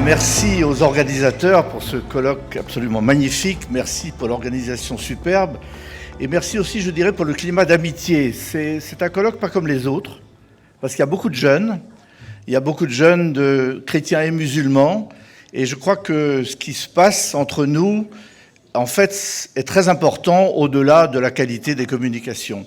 Merci aux organisateurs pour ce colloque absolument magnifique. Merci pour l'organisation superbe. Et merci aussi, je dirais, pour le climat d'amitié. C'est un colloque pas comme les autres, parce qu'il y a beaucoup de jeunes. Il y a beaucoup de jeunes de chrétiens et musulmans. Et je crois que ce qui se passe entre nous, en fait, est très important au-delà de la qualité des communications.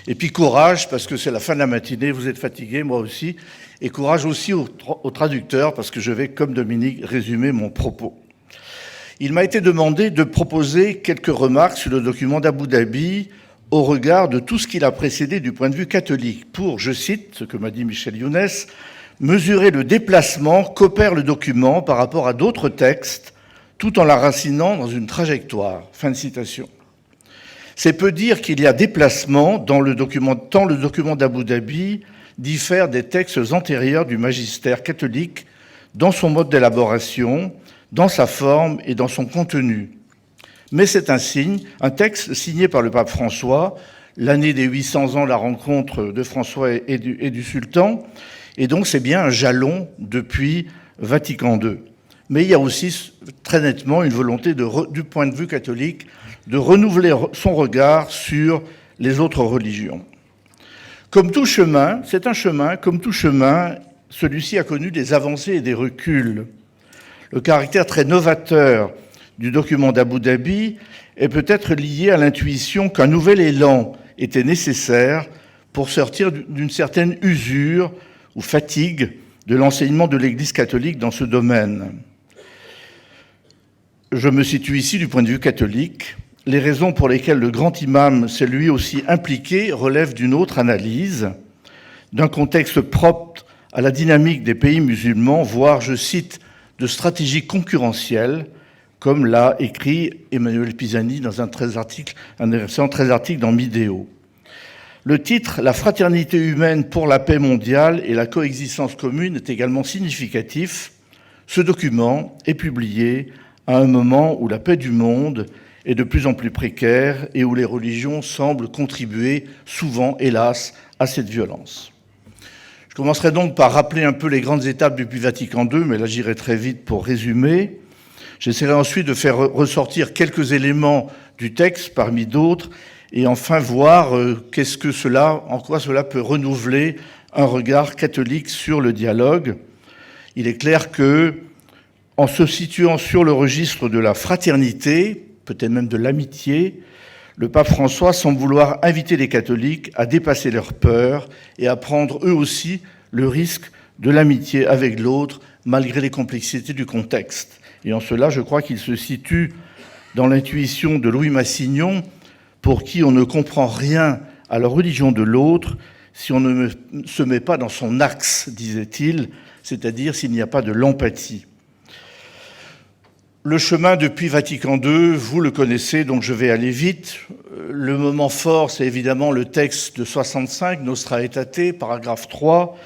Et puis courage, parce que c'est la fin de la matinée, vous êtes fatigués, moi aussi. Et courage aussi aux traducteurs, parce que je vais, comme Dominique, résumer mon propos. Il m'a été demandé de proposer quelques remarques sur le document d'Abu Dhabi au regard de tout ce qui l'a précédé du point de vue catholique, pour, je cite ce que m'a dit Michel Younes, mesurer le déplacement qu'opère le document par rapport à d'autres textes, tout en l'enracinant dans une trajectoire. Fin de citation. C'est peu dire qu'il y a déplacement dans le document, tant le document d'Abu Dhabi diffère des textes antérieurs du magistère catholique dans son mode d'élaboration, dans sa forme et dans son contenu. Mais c'est un texte signé par le pape François, l'année des 800 ans, la rencontre de François et du sultan, et donc c'est bien un jalon depuis Vatican II. Mais il y a aussi très nettement une volonté du point de vue catholique de renouveler son regard sur les autres religions. Comme tout chemin, c'est un chemin, comme tout chemin, celui-ci a connu des avancées et des reculs. Le caractère très novateur du document d'Abu Dhabi est peut-être lié à l'intuition qu'un nouvel élan était nécessaire pour sortir d'une certaine usure ou fatigue de l'enseignement de l'Église catholique dans ce domaine. Je me situe ici du point de vue catholique. Les raisons pour lesquelles le grand imam s'est lui aussi impliqué relèvent d'une autre analyse, d'un contexte propre à la dynamique des pays musulmans, voire, je cite, de stratégies concurrentielles, comme l'a écrit Emmanuel Pisani dans un récent 13 articles dans Mideo. Le titre « La fraternité humaine pour la paix mondiale et la coexistence commune » est également significatif. Ce document est publié à un moment où la paix du monde est de plus en plus précaire et où les religions semblent contribuer souvent, hélas, à cette violence. Je commencerai donc par rappeler un peu les grandes étapes depuis Vatican II, mais là j'irai très vite pour résumer. J'essaierai ensuite de faire ressortir quelques éléments du texte parmi d'autres et enfin voir en quoi cela peut renouveler un regard catholique sur le dialogue. Il est clair que, en se situant sur le registre de la fraternité, peut-être même de l'amitié, le pape François semble vouloir inviter les catholiques à dépasser leurs peurs et à prendre eux aussi le risque de l'amitié avec l'autre, malgré les complexités du contexte. Et en cela, je crois qu'il se situe dans l'intuition de Louis Massignon, pour qui on ne comprend rien à la religion de l'autre si on ne se met pas dans son axe, disait-il, c'est-à-dire s'il n'y a pas de l'empathie. Le chemin depuis Vatican II, vous le connaissez, donc je vais aller vite. Le moment fort, c'est évidemment le texte de 65, Nostra Aetate, paragraphe 3.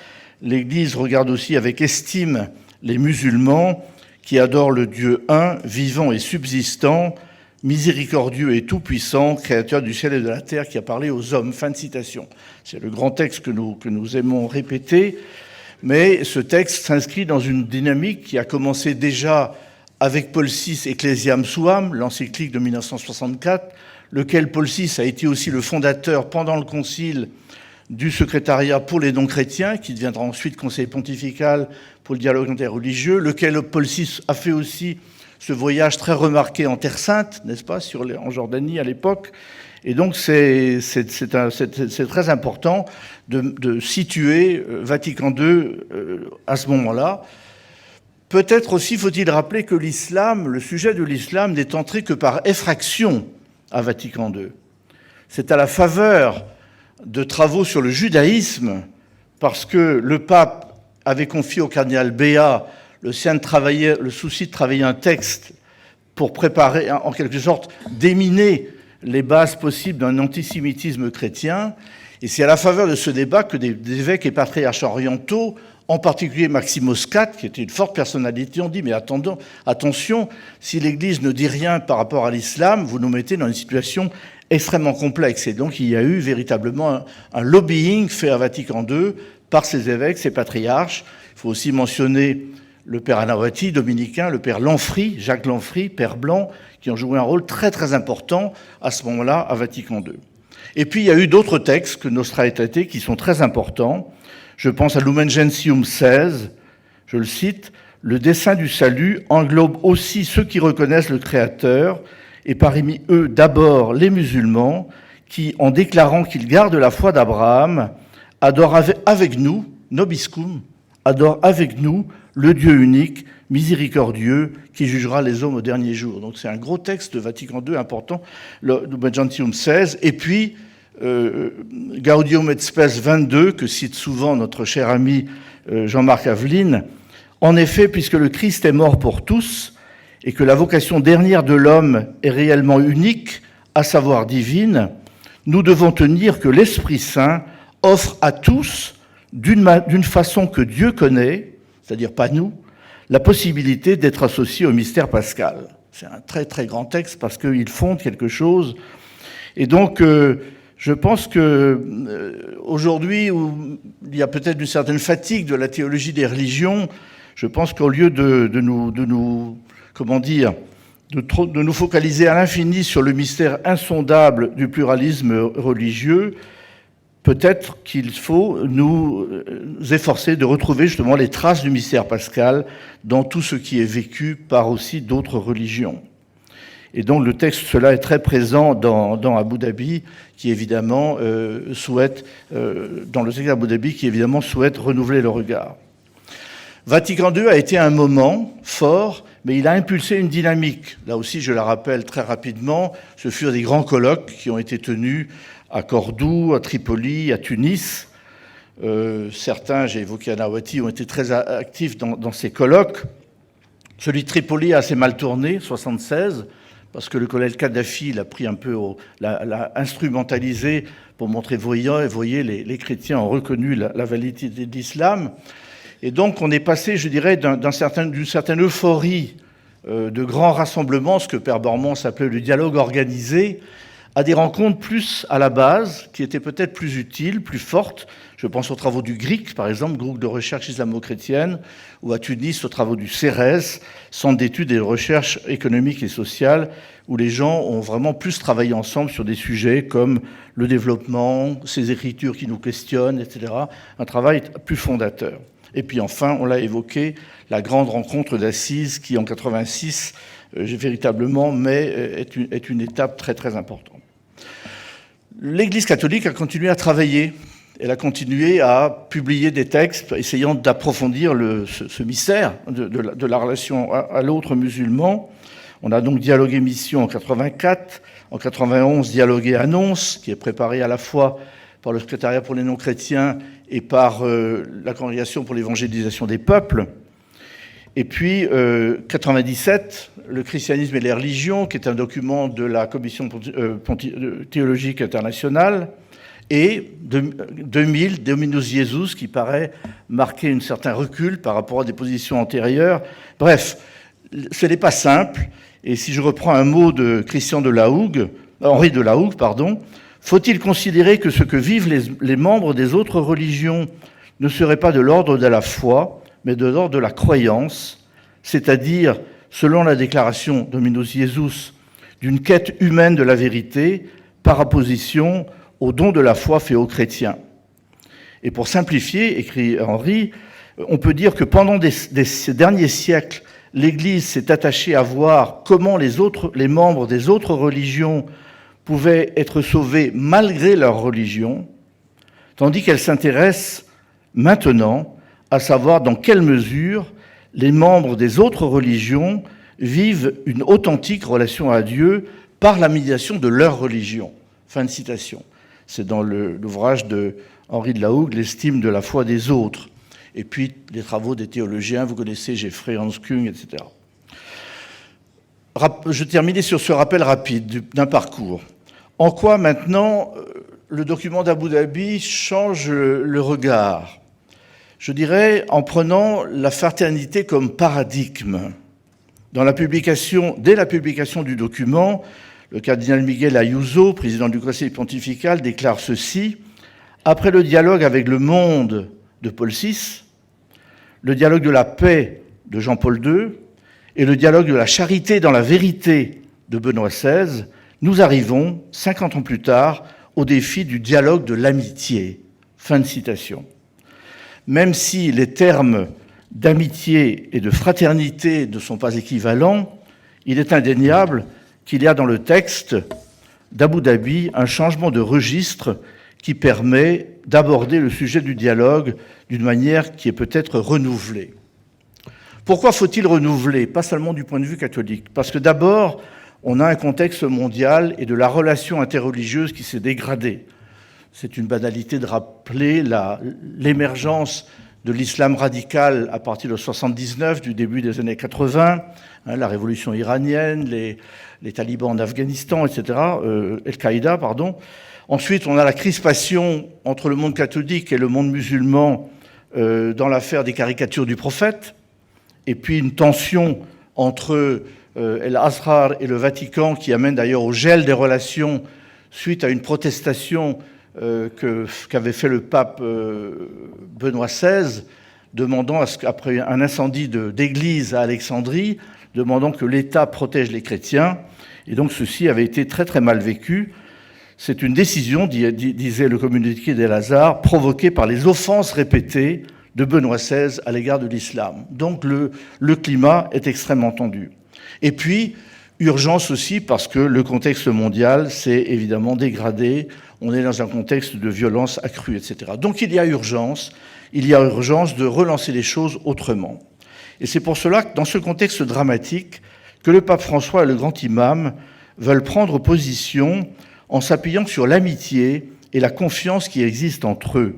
L'Église regarde aussi avec estime les musulmans qui adorent le Dieu un, vivant et subsistant, miséricordieux et tout-puissant, créateur du ciel et de la terre, qui a parlé aux hommes. Fin de citation. C'est le grand texte que nous aimons répéter, mais ce texte s'inscrit dans une dynamique qui a commencé déjà avec Paul VI, Ecclesiam Suam, l'encyclique de 1964, lequel Paul VI a été aussi le fondateur pendant le concile du secrétariat pour les non-chrétiens, qui deviendra ensuite conseil pontifical pour le dialogue interreligieux, lequel Paul VI a fait aussi ce voyage très remarqué en Terre Sainte, n'est-ce pas, en Jordanie à l'époque. Et donc c'est très important de situer Vatican II à ce moment-là. Peut-être aussi faut-il rappeler que l'islam, le sujet de l'islam, n'est entré que par effraction à Vatican II. C'est à la faveur de travaux sur le judaïsme, parce que le pape avait confié au cardinal Béat le souci de travailler un texte pour préparer, en quelque sorte, déminer les bases possibles d'un antisémitisme chrétien. Et c'est à la faveur de ce débat que des évêques et patriarches orientaux, en particulier Maximos IV, qui était une forte personnalité, ont dit « Mais attention, si l'Église ne dit rien par rapport à l'islam, vous nous mettez dans une situation extrêmement complexe. » Et donc il y a eu véritablement un lobbying fait à Vatican II par ces évêques, ces patriarches. Il faut aussi mentionner le père Anahuati, dominicain, le père Lanfry, Jacques Lanfry, père blanc, qui ont joué un rôle très très important à ce moment-là à Vatican II. Et puis il y a eu d'autres textes que Nostra Aetate qui sont très importants. Je pense à Lumen Gentium 16, je le cite, « Le dessein du salut englobe aussi ceux qui reconnaissent le Créateur, et parmi eux d'abord les musulmans, qui, en déclarant qu'ils gardent la foi d'Abraham, adorent avec nous, nobiscum, adorent avec nous le Dieu unique, miséricordieux, qui jugera les hommes au dernier jour. » Donc c'est un gros texte de Vatican II important, le Lumen Gentium 16, et puis Gaudium et Spes 22, que cite souvent notre cher ami Jean-Marc Aveline. En effet, puisque le Christ est mort pour tous, et que la vocation dernière de l'homme est réellement unique, à savoir divine, nous devons tenir que l'Esprit Saint offre à tous, d'une façon que Dieu connaît, c'est-à-dire pas nous, la possibilité d'être associés au mystère pascal. C'est un très très grand texte parce qu'il fonde quelque chose. Et donc, je pense que aujourd'hui, où il y a peut-être une certaine fatigue de la théologie des religions, je pense qu'au lieu de nous focaliser à l'infini sur le mystère insondable du pluralisme religieux, peut-être qu'il faut nous efforcer de retrouver justement les traces du mystère pascal dans tout ce qui est vécu par aussi d'autres religions. Et donc le texte, cela est très présent dans Abu Dhabi, qui évidemment souhaite renouveler le regard. Vatican II a été un moment fort, mais il a impulsé une dynamique. Là aussi, je la rappelle très rapidement, ce furent des grands colloques qui ont été tenus à Cordoue, à Tripoli, à Tunis. Certains, j'ai évoqué Anahuati, ont été très actifs dans ces colloques. Celui de Tripoli a assez mal tourné, 76, parce que le colonel Kadhafi l'a pris un peu, l'a instrumentalisé pour montrer, voyez, les chrétiens ont reconnu la validité de l'islam. Et donc on est passé, je dirais, d'une certaine euphorie de grands rassemblements, ce que Père Bormans s'appelait le dialogue organisé, à des rencontres plus à la base, qui étaient peut-être plus utiles, plus fortes. Je pense aux travaux du GRIC, par exemple, groupe de recherche islamo-chrétienne, ou à Tunis, aux travaux du CERES, centre d'études et de recherche économiques et sociales, où les gens ont vraiment plus travaillé ensemble sur des sujets comme le développement, ces écritures qui nous questionnent, etc. Un travail plus fondateur. Et puis enfin, on l'a évoqué, la grande rencontre d'Assise qui, en 86, véritablement, est une étape très très importante. L'Église catholique a continué à travailler. Elle a continué à publier des textes essayant d'approfondir ce mystère de la relation à l'autre musulman. On a donc dialogué Mission en 84, en 91 dialogué Annonce, qui est préparé à la fois par le secrétariat pour les non-chrétiens et par la Congrégation pour l'évangélisation des peuples. Et puis, 97, le christianisme et les religions, qui est un document de la Commission théologique internationale, et 2000, Dominus Jesus, qui paraît marquer un certain recul par rapport à des positions antérieures. Bref, ce n'est pas simple. Et si je reprends un mot de Henri de la Hougue, faut-il considérer que ce que vivent les membres des autres religions ne serait pas de l'ordre de la foi, mais de l'ordre de la croyance, c'est-à-dire, selon la déclaration Dominus Jesus, d'une quête humaine de la vérité par opposition au don de la foi fait aux chrétiens. Et pour simplifier, écrit Henri, on peut dire que pendant ces derniers siècles, l'Église s'est attachée à voir comment les membres des autres religions pouvaient être sauvés malgré leur religion, tandis qu'elle s'intéresse maintenant à savoir dans quelle mesure les membres des autres religions vivent une authentique relation à Dieu par la médiation de leur religion. Fin de citation. C'est dans l'ouvrage de Henri de la Hougue, L'estime de la foi des autres. Et puis les travaux des théologiens, vous connaissez Jeffrey, Hans Küng, etc. Je terminais sur ce rappel rapide d'un parcours. En quoi maintenant le document d'Abu Dhabi change le regard ? Je dirais en prenant la fraternité comme paradigme. Dès la publication du document, le cardinal Miguel Ayuso, président du Conseil pontifical, déclare ceci: « Après le dialogue avec le monde de Paul VI, le dialogue de la paix de Jean-Paul II et le dialogue de la charité dans la vérité de Benoît XVI, nous arrivons, 50 ans plus tard, au défi du dialogue de l'amitié. Fin de citation. Même si les termes d'amitié et de fraternité ne sont pas équivalents, il est indéniable qu'il y a dans le texte d'Abu Dhabi un changement de registre qui permet d'aborder le sujet du dialogue d'une manière qui est peut-être renouvelée. Pourquoi faut-il renouveler? Pas seulement du point de vue catholique. Parce que d'abord, on a un contexte mondial et de la relation interreligieuse qui s'est dégradée. C'est une banalité de rappeler l'émergence de l'islam radical à partir de 79, du début des années 80, la révolution iranienne, les talibans en Afghanistan, etc., Al-Qaïda, pardon. Ensuite, on a la crispation entre le monde catholique et le monde musulman dans l'affaire des caricatures du prophète, et puis une tension entre l'Azhar et le Vatican qui amène d'ailleurs au gel des relations suite à une protestation qu'avait fait le pape Benoît XVI, demandant après un incendie d'église à Alexandrie, demandant que l'État protège les chrétiens. Et donc ceci avait été très très mal vécu. C'est une décision, disait le communiqué d'El-Azhar, provoquée par les offenses répétées de Benoît XVI à l'égard de l'islam. Donc le climat est extrêmement tendu. Et puis, urgence aussi parce que le contexte mondial s'est évidemment dégradé. On est dans un contexte de violence accrue, etc. Donc il y a urgence de relancer les choses autrement. Et c'est pour cela que dans ce contexte dramatique, que le pape François et le grand imam veulent prendre position en s'appuyant sur l'amitié et la confiance qui existent entre eux.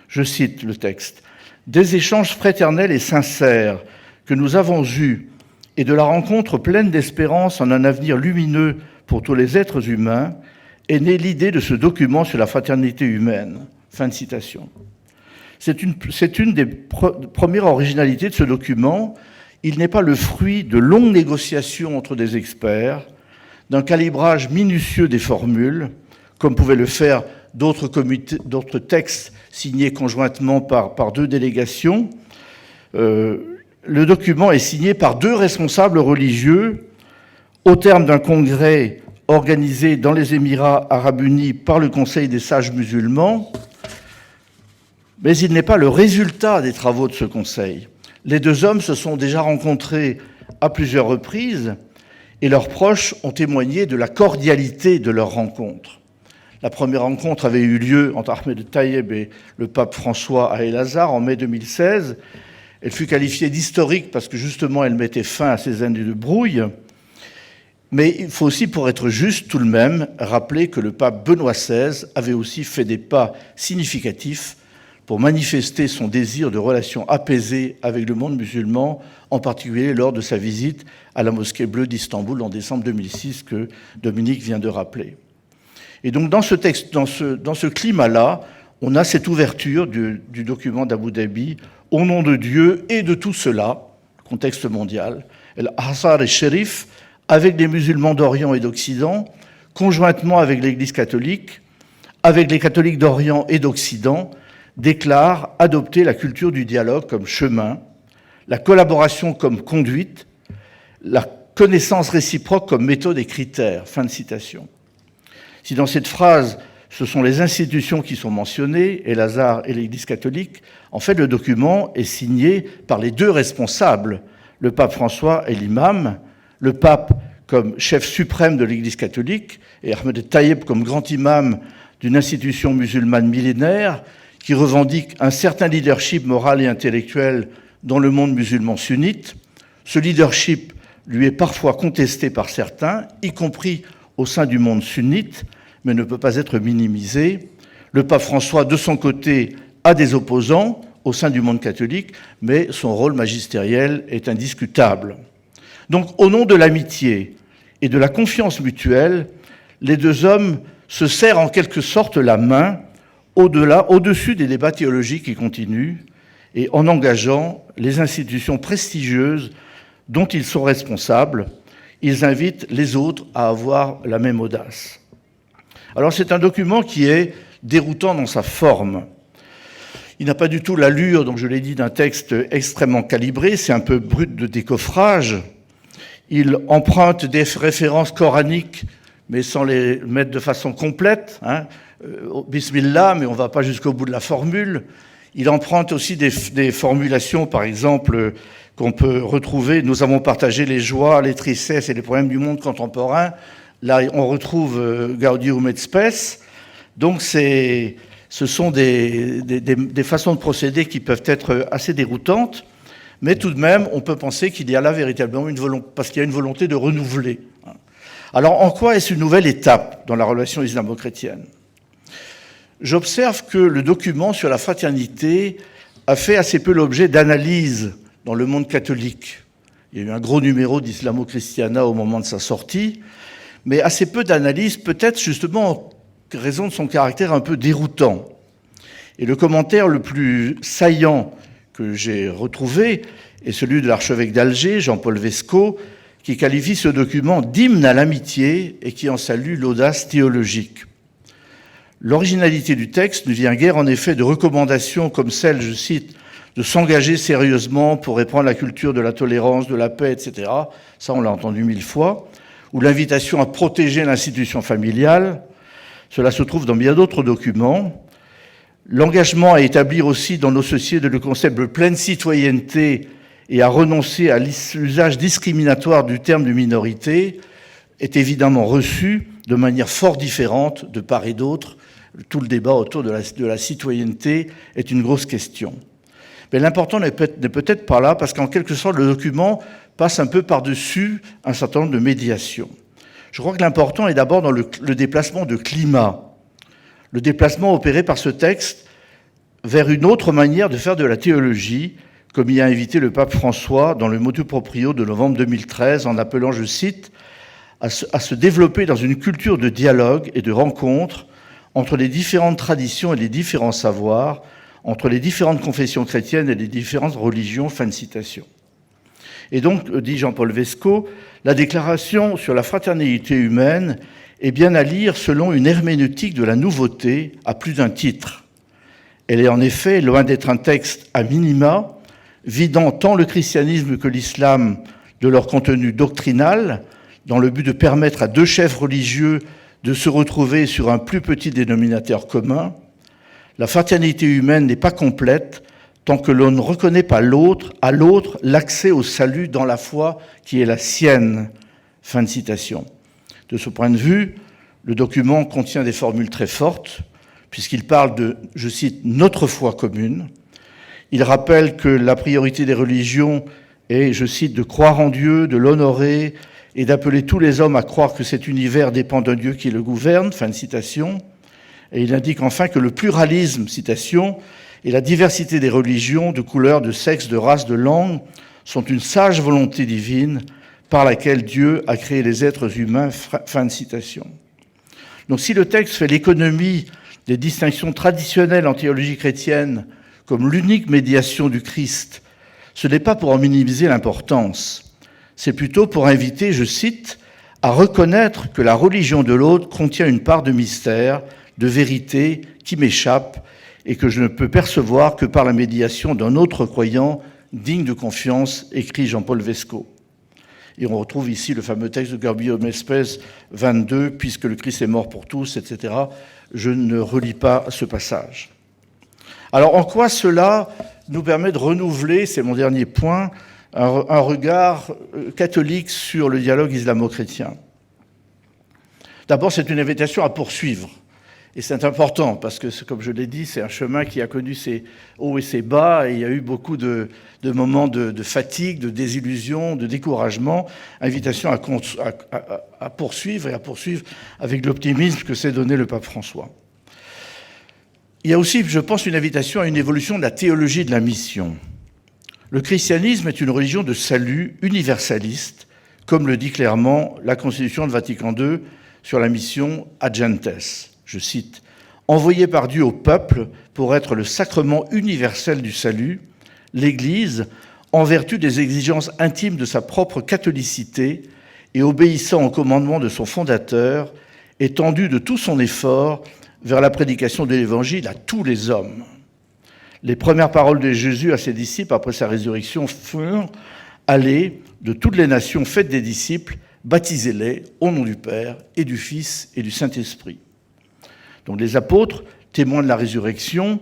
Je cite le texte. « Des échanges fraternels et sincères que nous avons eus et de la rencontre pleine d'espérance en un avenir lumineux pour tous les êtres humains, est née l'idée de ce document sur la fraternité humaine. » Fin de citation. C'est une des premières originalités de ce document. Il n'est pas le fruit de longues négociations entre des experts, d'un calibrage minutieux des formules, comme pouvaient le faire d'autres textes signés conjointement par deux délégations. Le document est signé par deux responsables religieux au terme d'un congrès organisé dans les Émirats arabes unis par le Conseil des sages musulmans, mais il n'est pas le résultat des travaux de ce conseil. Les deux hommes se sont déjà rencontrés à plusieurs reprises et leurs proches ont témoigné de la cordialité de leur rencontre. La première rencontre avait eu lieu entre Ahmed Tayeb et le pape François à El-Azhar en mai 2016. Elle fut qualifiée d'historique parce que justement elle mettait fin à ces années de brouille. Mais il faut aussi, pour être juste tout de même, rappeler que le pape Benoît XVI avait aussi fait des pas significatifs pour manifester son désir de relations apaisées avec le monde musulman, en particulier lors de sa visite à la mosquée bleue d'Istanbul en décembre 2006 que Dominique vient de rappeler. Et donc dans ce texte, dans ce climat-là, on a cette ouverture du document d'Abu Dhabi au nom de Dieu et de tout cela, contexte mondial, El-Azhar et Sherif, avec les musulmans d'Orient et d'Occident, conjointement avec l'Église catholique, avec les catholiques d'Orient et d'Occident, déclare adopter la culture du dialogue comme chemin, la collaboration comme conduite, la connaissance réciproque comme méthode et critère. Fin de citation. Si dans cette phrase, ce sont les institutions qui sont mentionnées, El-Azhar et l'Église catholique, en fait, le document est signé par les deux responsables, le pape François et l'imam, le pape comme chef suprême de l'Église catholique et Ahmed Tayeb comme grand imam d'une institution musulmane millénaire qui revendique un certain leadership moral et intellectuel dans le monde musulman sunnite. Ce leadership lui est parfois contesté par certains, y compris au sein du monde sunnite, mais ne peut pas être minimisé. Le pape François, de son côté, a des opposants au sein du monde catholique, mais son rôle magistériel est indiscutable. Donc, au nom de l'amitié et de la confiance mutuelle, les deux hommes se serrent en quelque sorte la main au-dessus des débats théologiques qui continuent et en engageant les institutions prestigieuses dont ils sont responsables, ils invitent les autres à avoir la même audace. Alors c'est un document qui est déroutant dans sa forme. Il n'a pas du tout l'allure, donc je l'ai dit, d'un texte extrêmement calibré, c'est un peu brut de décoffrage. Il emprunte des références coraniques, mais sans les mettre de façon complète. Bismillah, mais on ne va pas jusqu'au bout de la formule. Il emprunte aussi des formulations, par exemple, qu'on peut retrouver. Nous avons partagé les joies, les tristesses et les problèmes du monde contemporain. Là, on retrouve Gaudium et Spes. Donc, ce sont des façons de procéder qui peuvent être assez déroutantes. Mais tout de même, on peut penser qu'il y a là véritablement une volonté, parce qu'il y a une volonté de renouveler. Alors, en quoi est-ce une nouvelle étape dans la relation islamo-chrétienne ? J'observe que le document sur la fraternité a fait assez peu l'objet d'analyse dans le monde catholique. Il y a eu un gros numéro d'Islamo-Christiana au moment de sa sortie, mais assez peu d'analyse, peut-être justement en raison de son caractère un peu déroutant. Et le commentaire le plus saillant que j'ai retrouvé est celui de l'archevêque d'Alger, Jean-Paul Vesco, qui qualifie ce document d'hymne à l'amitié et qui en salue l'audace théologique. L'originalité du texte ne vient guère en effet de recommandations comme celle, je cite, de s'engager sérieusement pour répandre la culture de la tolérance, de la paix, etc. Ça, on l'a entendu 1000 fois. Ou l'invitation à protéger l'institution familiale. Cela se trouve dans bien d'autres documents. L'engagement à établir aussi dans nos sociétés le concept de pleine citoyenneté et à renoncer à l'usage discriminatoire du terme de minorité est évidemment reçu de manière fort différente de part et d'autre. Tout le débat autour de la citoyenneté est une grosse question. Mais l'important n'est peut-être pas là, parce qu'en quelque sorte, le document passe un peu par-dessus un certain nombre de médiations. Je crois que l'important est d'abord dans le déplacement de climat. Le déplacement opéré par ce texte vers une autre manière de faire de la théologie, comme y a invité le pape François dans le motu proprio de novembre 2013, en appelant, je cite, à se développer dans une culture de dialogue et de rencontre entre les différentes traditions et les différents savoirs, entre les différentes confessions chrétiennes et les différentes religions, fin de citation. Et donc, dit Jean-Paul Vesco, la déclaration sur la fraternité humaine est bien à lire selon une herméneutique de la nouveauté à plus d'un titre. Elle est en effet loin d'être un texte à minima, vidant tant le christianisme que l'islam de leur contenu doctrinal, dans le but de permettre à deux chefs religieux de se retrouver sur un plus petit dénominateur commun. La fraternité humaine n'est pas complète tant que l'on ne reconnaît pas à l'autre l'accès au salut dans la foi qui est la sienne. Fin de citation. De ce point de vue, le document contient des formules très fortes, puisqu'il parle de, je cite, notre foi commune. Il rappelle que la priorité des religions est, je cite, de croire en Dieu, de l'honorer et d'appeler tous les hommes à croire que cet univers dépend d'un Dieu qui le gouverne. Fin de citation. Et il indique enfin que le pluralisme, citation, et la diversité des religions, de couleurs, de sexe, de race, de langue, sont une sage volonté divine par laquelle Dieu a créé les êtres humains. Fin de citation. Donc si le texte fait l'économie des distinctions traditionnelles en théologie chrétienne comme l'unique médiation du Christ, ce n'est pas pour en minimiser l'importance. C'est plutôt pour inviter, je cite, à reconnaître que la religion de l'autre contient une part de mystère, de vérité qui m'échappe et que je ne peux percevoir que par la médiation d'un autre croyant digne de confiance, écrit Jean-Paul Vesco. Et on retrouve ici le fameux texte de Gaudium et Spes 22, puisque le Christ est mort pour tous, etc. Je ne relis pas ce passage. Alors en quoi cela nous permet de renouveler, c'est mon dernier point, un regard catholique sur le dialogue islamo-chrétien? D'abord, c'est une invitation à poursuivre. Et c'est important parce que, comme je l'ai dit, c'est un chemin qui a connu ses hauts et ses bas et il y a eu beaucoup de moments de fatigue, de désillusion, de découragement. Invitation à poursuivre et à poursuivre avec l'optimisme que s'est donné le pape François. Il y a aussi, je pense, une invitation à une évolution de la théologie de la mission. Le christianisme est une religion de salut universaliste, comme le dit clairement la Constitution de Vatican II sur la mission Ad Gentes. Je cite, « Envoyé par Dieu au peuple pour être le sacrement universel du salut, l'Église, en vertu des exigences intimes de sa propre catholicité et obéissant au commandement de son fondateur, est tendue de tout son effort vers la prédication de l'Évangile à tous les hommes. Les premières paroles de Jésus à ses disciples après sa résurrection furent « Allez de toutes les nations, faites des disciples, baptisez-les au nom du Père et du Fils et du Saint-Esprit. » Donc les apôtres, témoins de la résurrection,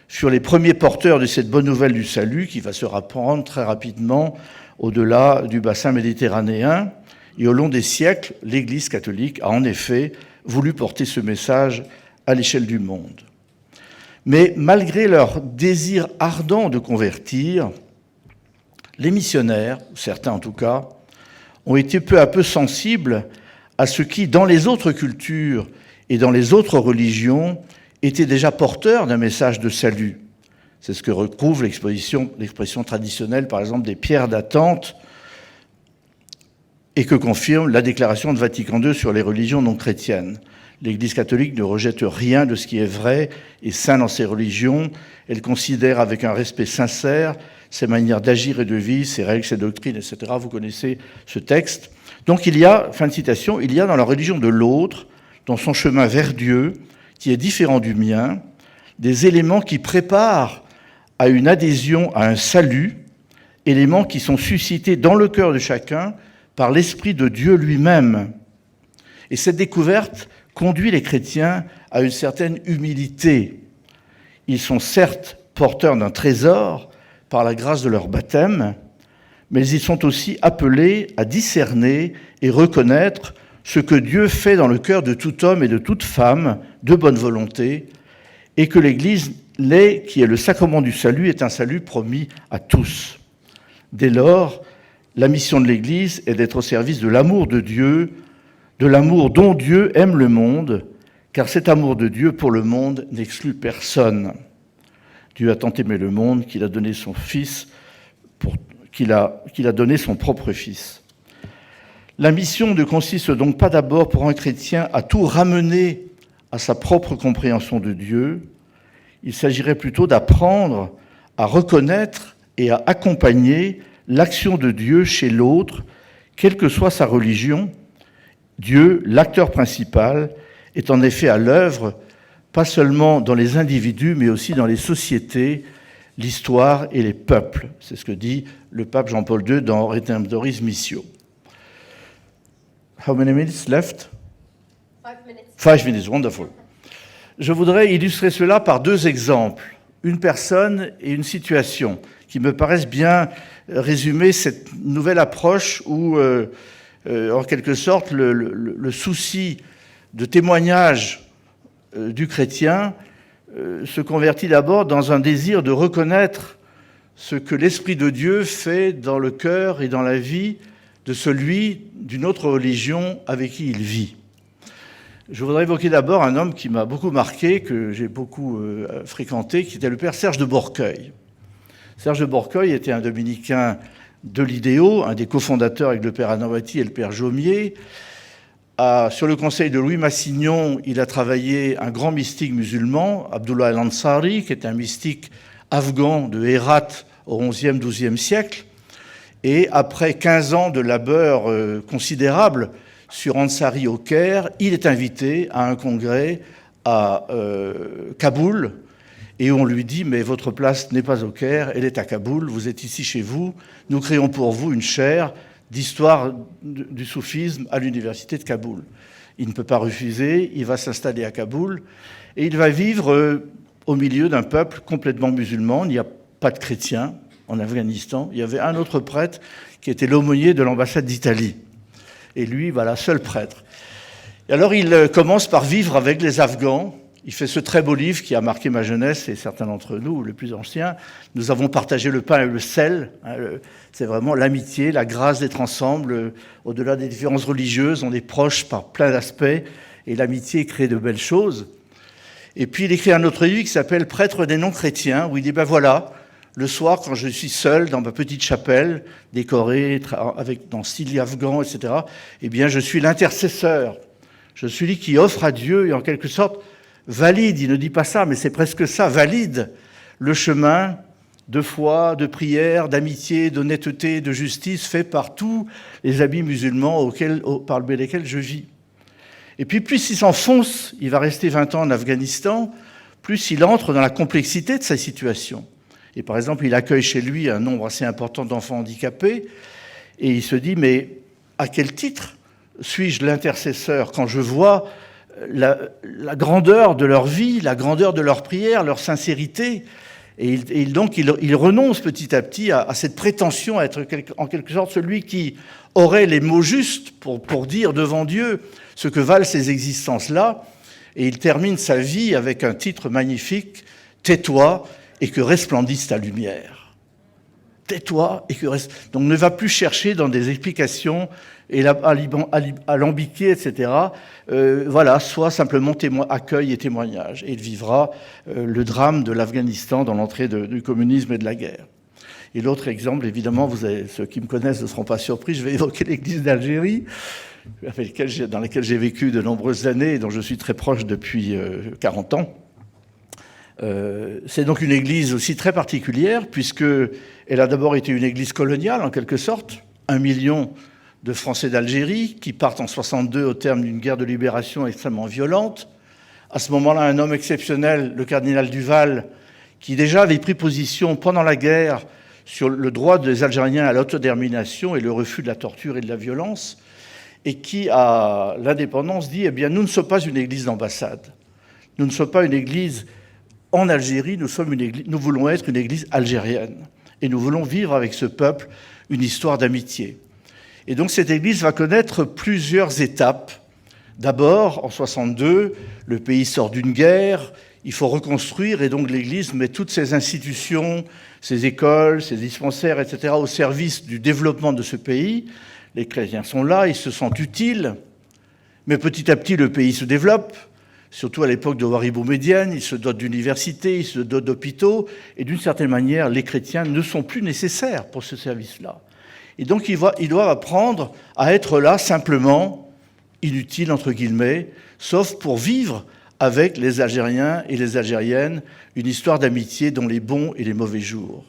furent les premiers porteurs de cette bonne nouvelle du salut qui va se répandre très rapidement au-delà du bassin méditerranéen. Et au long des siècles, l'Église catholique a en effet voulu porter ce message à l'échelle du monde. Mais malgré leur désir ardent de convertir, les missionnaires, certains en tout cas, ont été peu à peu sensibles à ce qui, dans les autres cultures et dans les autres religions, était déjà porteur d'un message de salut. C'est ce que recouvre l'expression traditionnelle, par exemple, des pierres d'attente, et que confirme la déclaration de Vatican II sur les religions non chrétiennes. L'Église catholique ne rejette rien de ce qui est vrai et saint dans ses religions. Elle considère avec un respect sincère ses manières d'agir et de vivre, ses règles, ses doctrines, etc. Vous connaissez ce texte. Donc il y a, fin de citation, il y a dans la religion de l'autre, dans son chemin vers Dieu, qui est différent du mien, des éléments qui préparent à une adhésion, à un salut, éléments qui sont suscités dans le cœur de chacun par l'Esprit de Dieu lui-même. Et cette découverte conduit les chrétiens à une certaine humilité. Ils sont certes porteurs d'un trésor par la grâce de leur baptême, mais ils sont aussi appelés à discerner et reconnaître ce que Dieu fait dans le cœur de tout homme et de toute femme de bonne volonté, et que l'Église, qui est le sacrement du salut, est un salut promis à tous. Dès lors, la mission de l'Église est d'être au service de l'amour de Dieu, de l'amour dont Dieu aime le monde, car cet amour de Dieu pour le monde n'exclut personne. Dieu a tant aimé le monde qu'il a donné son Fils, qu'il a donné son propre Fils. La mission ne consiste donc pas d'abord pour un chrétien à tout ramener à sa propre compréhension de Dieu. Il s'agirait plutôt d'apprendre à reconnaître et à accompagner l'action de Dieu chez l'autre, quelle que soit sa religion. Dieu, l'acteur principal, est en effet à l'œuvre, pas seulement dans les individus, mais aussi dans les sociétés, l'histoire et les peuples. C'est ce que dit le pape Jean-Paul II dans Redemptoris Missio. How many minutes left? 5 minutes. 5 minutes, wonderful. Je voudrais illustrer cela par deux exemples, une personne et une situation, qui me paraissent bien résumer cette nouvelle approche où, en quelque sorte, le souci de témoignage du chrétien se convertit d'abord dans un désir de reconnaître ce que l'Esprit de Dieu fait dans le cœur et dans la vie de celui d'une autre religion avec qui il vit. Je voudrais évoquer d'abord un homme qui m'a beaucoup marqué, que j'ai beaucoup fréquenté, qui était le père Serge de Borcueil. Serge de Borcueil était un dominicain de l'Idéo, un des cofondateurs avec le père Anawati et le père Jaumier. Sur le conseil de Louis Massignon, il a travaillé un grand mystique musulman, Abdullah al-Ansari, qui est un mystique afghan de Hérat au XIe, XIIe siècle. Et après 15 ans de labeur considérable sur Ansari au Caire, il est invité à un congrès à Kaboul, et on lui dit « Mais votre place n'est pas au Caire, elle est à Kaboul, vous êtes ici chez vous, nous créons pour vous une chaire d'histoire du soufisme à l'université de Kaboul. » Il ne peut pas refuser, il va s'installer à Kaboul, et il va vivre au milieu d'un peuple complètement musulman. Il n'y a pas de chrétiens en Afghanistan. Il y avait un autre prêtre qui était l'aumônier de l'ambassade d'Italie. Et lui, voilà, seul prêtre. Et alors il commence par vivre avec les Afghans. Il fait ce très beau livre qui a marqué ma jeunesse et certains d'entre nous, les plus anciens. Nous avons partagé le pain et le sel. C'est vraiment l'amitié, la grâce d'être ensemble. Au-delà des différences religieuses, on est proches par plein d'aspects. Et l'amitié crée de belles choses. Et puis il écrit un autre livre qui s'appelle « Prêtre des non-chrétiens » où il dit « Ben voilà, le soir, quand je suis seul dans ma petite chapelle, décorée dans style afghan, etc., eh bien, je suis l'intercesseur. Je suis lui qui offre à Dieu et en quelque sorte valide, il ne dit pas ça, mais c'est presque ça, valide le chemin de foi, de prière, d'amitié, d'honnêteté, de justice fait par tous les amis musulmans par le biais desquels je vis. Et puis, plus il s'enfonce, il va rester 20 ans en Afghanistan, plus il entre dans la complexité de sa situation. Et par exemple, il accueille chez lui un nombre assez important d'enfants handicapés, et il se dit, mais à quel titre suis-je l'intercesseur quand je vois la grandeur de leur vie, la grandeur de leur prière, leur sincérité? Et donc, il renonce petit à petit à cette prétention à être en quelque sorte celui qui aurait les mots justes pour dire devant Dieu ce que valent ces existences-là. Et il termine sa vie avec un titre magnifique, « Tais-toi et que resplendisse ta lumière ». Tais-toi et que resplendisse. Donc ne va plus chercher dans des explications alambiquées, etc. Voilà, soit simplement accueil et témoignage. Et il vivra le drame de l'Afghanistan dans l'entrée du communisme et de la guerre. Et l'autre exemple, évidemment, ceux qui me connaissent ne seront pas surpris, je vais évoquer l'église d'Algérie, dans laquelle j'ai vécu de nombreuses années et dont je suis très proche depuis 40 ans. C'est donc une église aussi très particulière, puisqu'elle a d'abord été une église coloniale, en quelque sorte. 1 million de Français d'Algérie qui partent en 62 au terme d'une guerre de libération extrêmement violente. À ce moment-là, un homme exceptionnel, le cardinal Duval, qui déjà avait pris position pendant la guerre sur le droit des Algériens à l'autodétermination et le refus de la torture et de la violence, et qui, à l'indépendance, dit « Eh bien, nous ne sommes pas une église d'ambassade. Nous ne sommes pas une église en Algérie, nous voulons être une église algérienne. Et nous voulons vivre avec ce peuple une histoire d'amitié. » Et donc cette église va connaître plusieurs étapes. D'abord, en 62, le pays sort d'une guerre, il faut reconstruire, et donc l'église met toutes ses institutions, ses écoles, ses dispensaires, etc., au service du développement de ce pays. Les chrétiens sont là, ils se sentent utiles, mais petit à petit, le pays se développe. Surtout à l'époque de Houari Boumedienne, il se dote d'universités, il se dote d'hôpitaux, et d'une certaine manière, les chrétiens ne sont plus nécessaires pour ce service-là. Et donc, ils doivent apprendre à être là simplement, inutiles, entre guillemets, sauf pour vivre avec les Algériens et les Algériennes une histoire d'amitié dans les bons et les mauvais jours.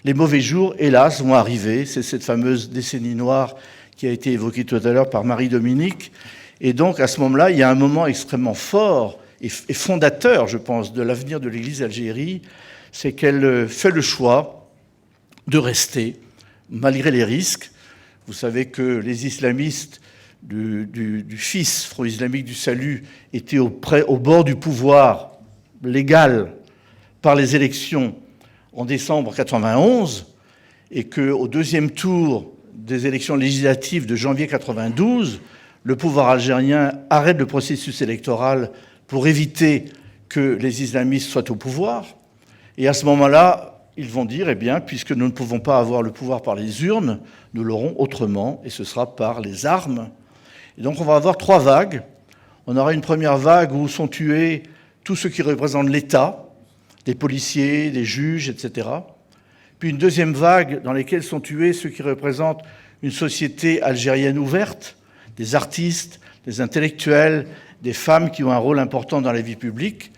Les mauvais jours, hélas, vont arriver. C'est cette fameuse décennie noire qui a été évoquée tout à l'heure par Marie-Dominique. Et donc, à ce moment-là, il y a un moment extrêmement fort et fondateur, je pense, de l'avenir de l'Église d'Algérie, c'est qu'elle fait le choix de rester, malgré les risques. Vous savez que les islamistes du FIS, Front islamique du salut, étaient au bord du pouvoir légal par les élections en décembre 1991, et qu'au deuxième tour des élections législatives de janvier 1992, le pouvoir algérien arrête le processus électoral pour éviter que les islamistes soient au pouvoir. Et à ce moment-là, ils vont dire, eh bien, puisque nous ne pouvons pas avoir le pouvoir par les urnes, nous l'aurons autrement, et ce sera par les armes. Et donc on va avoir 3 vagues. On aura une première vague où sont tués tous ceux qui représentent l'État, des policiers, des juges, etc. Puis une deuxième vague dans laquelle sont tués ceux qui représentent une société algérienne ouverte, des artistes, des intellectuels, des femmes qui ont un rôle important dans la vie publique.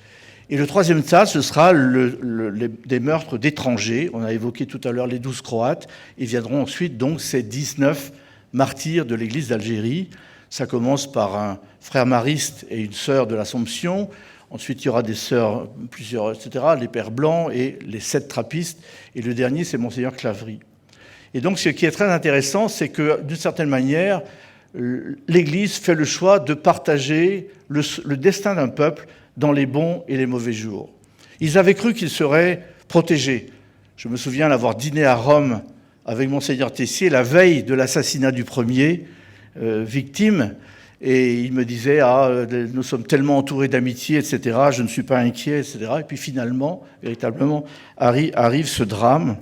Et le troisième tas, ce sera des meurtres d'étrangers. On a évoqué tout à l'heure les 12 Croates. Et viendront ensuite donc ces 19 martyrs de l'Église d'Algérie. Ça commence par un frère mariste et une sœur de l'Assomption. Ensuite, il y aura des sœurs, plusieurs, etc., les pères blancs et les 7 trappistes. Et le dernier, c'est Monseigneur Claverie. Et donc, ce qui est très intéressant, c'est que, d'une certaine manière, l'Église fait le choix de partager le destin d'un peuple dans les bons et les mauvais jours. Ils avaient cru qu'ils seraient protégés. Je me souviens d'avoir dîné à Rome avec Monseigneur Tessier la veille de l'assassinat du premier victime, et il me disait « Ah, nous sommes tellement entourés d'amitié, etc., je ne suis pas inquiet, etc. » Et puis finalement, véritablement, arrive ce drame.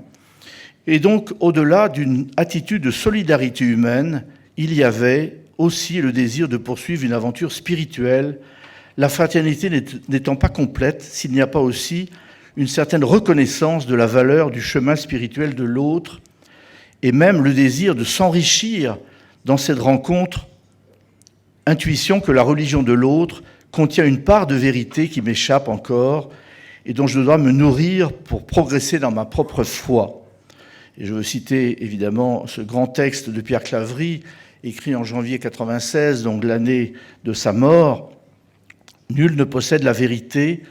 Et donc, au-delà d'une attitude de solidarité humaine, il y avait aussi le désir de poursuivre une aventure spirituelle, la fraternité n'étant pas complète s'il n'y a pas aussi une certaine reconnaissance de la valeur du chemin spirituel de l'autre, et même le désir de s'enrichir dans cette rencontre, intuition que la religion de l'autre contient une part de vérité qui m'échappe encore et dont je dois me nourrir pour progresser dans ma propre foi. Et je veux citer évidemment ce grand texte de Pierre Claverie, écrit en janvier 1996, donc l'année de sa mort. « Nul ne possède la vérité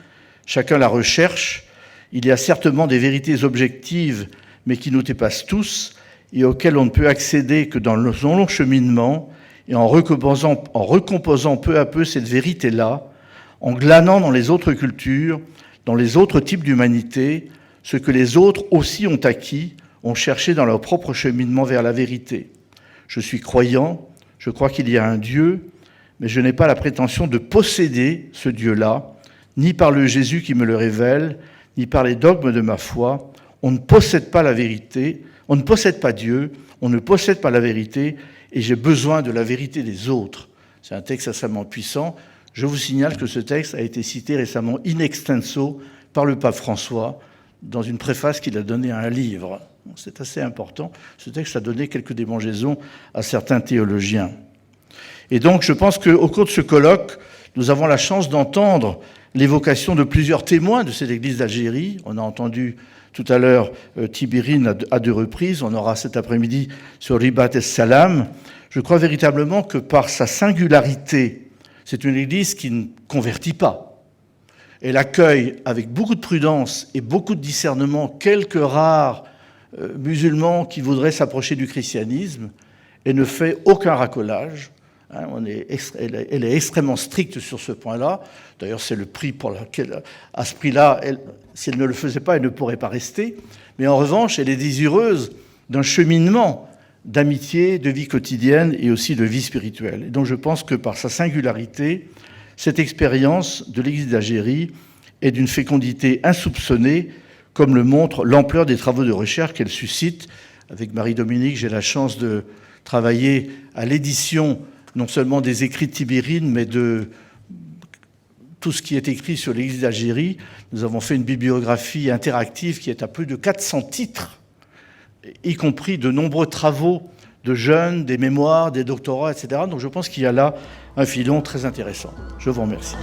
Chacun la recherche. Il y a certainement des vérités objectives, mais qui nous dépassent tous, et auxquelles on ne peut accéder que dans le long cheminement, et en recomposant peu à peu cette vérité-là, en glanant dans les autres cultures, dans les autres types d'humanité, ce que les autres aussi ont acquis, ont cherché dans leur propre cheminement vers la vérité. Je suis croyant, je crois qu'il y a un Dieu, mais je n'ai pas la prétention de posséder ce Dieu-là, ni par le Jésus qui me le révèle, ni par les dogmes de ma foi. On ne possède pas la vérité, on ne possède pas Dieu, on ne possède pas la vérité, et j'ai besoin de la vérité des autres. C'est un texte extrêmement puissant. Je vous signale que ce texte a été cité récemment in extenso par le pape François dans une préface qu'il a donnée à un livre. C'est assez important. Ce texte a donné quelques démangeaisons à certains théologiens. Et donc, je pense qu'au cours de ce colloque, nous avons la chance d'entendre l'évocation de plusieurs témoins de cette église d'Algérie. On a entendu tout à l'heure Tibirine à 2 reprises. On aura cet après-midi sur Ribat es-Salam. Je crois véritablement que par sa singularité, c'est une église qui ne convertit pas. Elle accueille avec beaucoup de prudence et beaucoup de discernement quelques rares musulmans qui voudraient s'approcher du christianisme et ne fait aucun racolage. Elle est extrêmement stricte sur ce point-là. D'ailleurs, c'est le prix pour lequel, à ce prix-là, si elle ne le faisait pas, elle ne pourrait pas rester. Mais en revanche, elle est désireuse d'un cheminement d'amitié, de vie quotidienne et aussi de vie spirituelle. Et donc je pense que par sa singularité, cette expérience de l'Église d'Algérie est d'une fécondité insoupçonnée, comme le montre l'ampleur des travaux de recherche qu'elle suscite. Avec Marie-Dominique, j'ai la chance de travailler à l'édition non seulement des écrits de Tibirine, mais de tout ce qui est écrit sur l'Église d'Algérie. Nous avons fait une bibliographie interactive qui est à plus de 400 titres, y compris de nombreux travaux de jeunes, des mémoires, des doctorats, etc. Donc je pense qu'il y a là un filon très intéressant. Je vous remercie.